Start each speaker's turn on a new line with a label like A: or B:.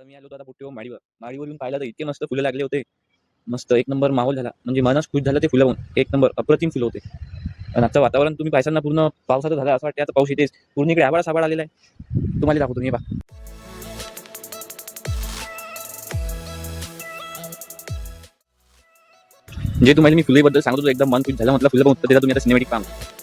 A: तर मी आलो होतो आता पुट्टीवर माडीवर येऊन पाहिलं तर इतके मस्त फुलं लागले होते. मस्त एक नंबर माहोल झाला, म्हणजे मनच खुश झालं ते फुलं पाहून. एक नंबर अप्रतिम फुलं होते. आणि आजचं वातावरण तुम्ही पाहिसाल ना, पूर्ण पावसाचं झालं असं वाटतं. आता पाऊस येतेच, पूर्ण इकडे आभाळ साभाळ आलेला आहे. तुम्हाला दाखवतो मी, हे पहा. जे तुम्हाला मी फुलेबद्दल सांगतो एकदम मन खुश झालं. म्हटलं फुलं पाहून त्याचा तुम्ही आता सिनेमॅटिक पाहा.